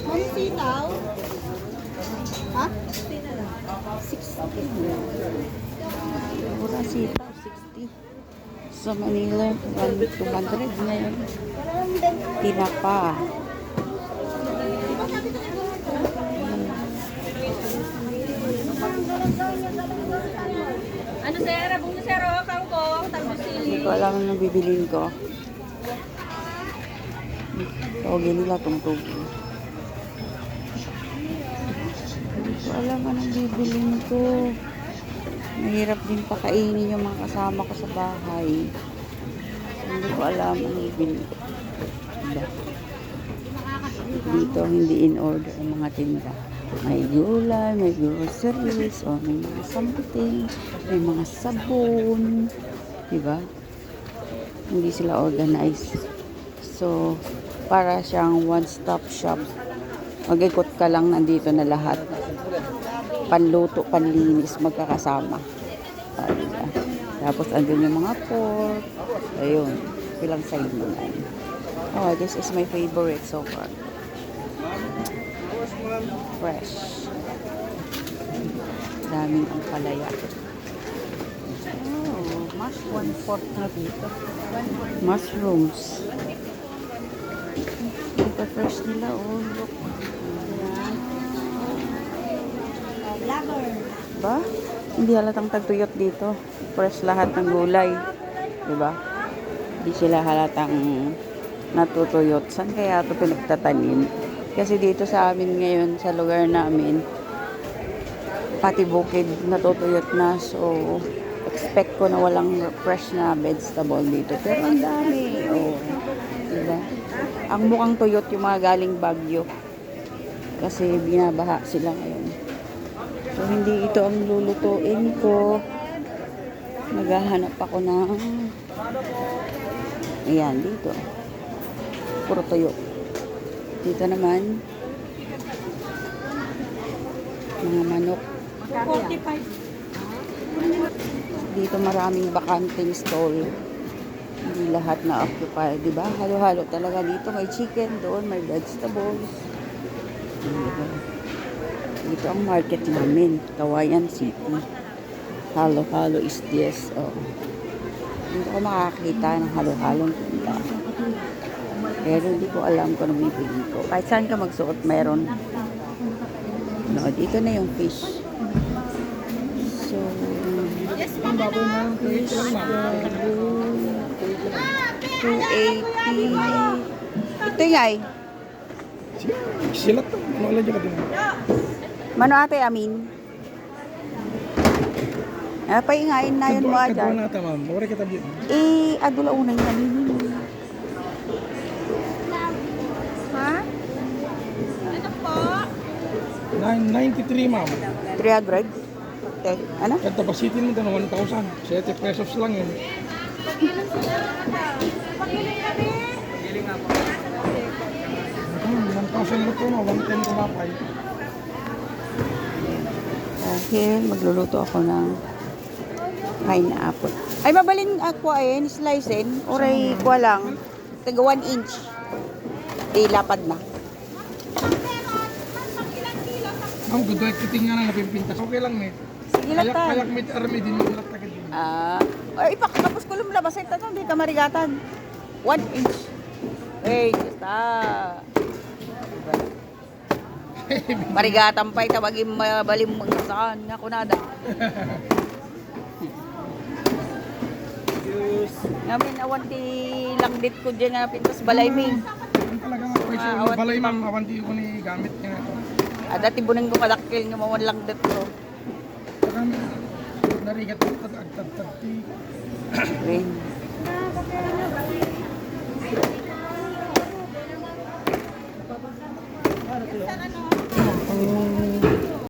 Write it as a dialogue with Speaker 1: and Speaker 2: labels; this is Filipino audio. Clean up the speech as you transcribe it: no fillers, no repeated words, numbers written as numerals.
Speaker 1: Mami sitaw? Ha? 60.
Speaker 2: Mura sitaw, 60. Sa Manila, 200 ngayon. Tinapa.
Speaker 1: Ano sir? Abong na sir, oh, kangkong, tambusili.
Speaker 2: Hindi ko alam ang bibilin ko. Tawagin nila tungtugi. Hindi ko alam anong bibilin ko. Mahirap din pakainin yung mga kasama ko sa bahay. Hindi ko alam anong bibilin ko. Diba? Dito hindi in order ang mga tinda. May gulay, may groceries, o may mga something, may mga sabon. Diba? Hindi sila organized. So, para siyang one-stop shop. Mag-ikot ka lang, nandito na lahat. Panluto, panlinis, magkakasama. Diba? Tapos, andun yung mga pork. Ayun. Bilang side naman. Oh, this is my favorite so far. Fresh. Daming ang palaya. Oh, mas 1/4 na dito. Mushrooms. Ito fresh nila, oh. Look. Ba? Hindi halatang tagtuyot dito. Fresh lahat ng gulay. Diba? Hindi sila halatang natutuyot. Saan kaya ito pinagtatanim? Kasi dito sa amin ngayon, sa lugar namin, pati bukid natutuyot na. So, expect ko na walang fresh na vegetable dito. Pero ang dami. Oh, diba? Ang mukhang tuyot yung mga galing Baguio. Kasi binabaha sila ngayon. So, hindi ito ang lulutuin ko. Naghahanap ako ng ayan, dito. Puro tuyo. Dito naman, mga manok.
Speaker 1: 45.
Speaker 2: Dito maraming bakanting stall. Hindi lahat na occupy, di ba? Halo-halo talaga dito. May chicken doon, may vegetables. Dito ang market namin, Kawayan City. Halo-halo is this. Oh. Dito ko makakita ng halo-halong tinda. Pero hindi ko alam kung ano bibili ko. Kahit saan ka magsuot, meron. No, dito na yung fish. So, fish, 280. Ito yay.
Speaker 3: Sila to. Ano alam ka din?
Speaker 2: Mano ate, amin? Paingain na yun mo
Speaker 3: Kadwa
Speaker 2: dyan.
Speaker 3: na ata, ma'am. Wala kita dito.
Speaker 2: Adula unay na nini. Ha?
Speaker 1: Ano po?
Speaker 3: 993, ma'am.
Speaker 2: 300? Okay. Ano?
Speaker 3: Kanta pa city mo doon, 1,000. 7 pesos lang yun.
Speaker 1: Pagiling sila na. Pagiling kami.
Speaker 3: 1,000 na ito, 110 kumapay.
Speaker 2: Here, magluluto ako ng pineapple. Ay, mabalin ako slicein. Oray ko lang. Taga 1 inch. Lapad na.
Speaker 3: Ang gudoy, kiting nga lang napimpintas. Okay lang, eh.
Speaker 2: Sige lang tan.
Speaker 3: Kayak may army din yung lahat agad din.
Speaker 2: Ipakatapos ko lumabas. Ito, hindi ka marigatan. 1 inch. Basta. Marigatan pa itawagin mabalim mo saan nga kunada. Namin awanti lang dit ko dyan nga pintas balay mi.
Speaker 3: Ang talaga nga, presyo ng balay, ma'am. Awanti ko ni gamit niya.
Speaker 2: Dati buning ko kadakil nga mawan lang dit ko.
Speaker 3: Kami, narigat ko tag-tag-tag-ti.
Speaker 2: Rain.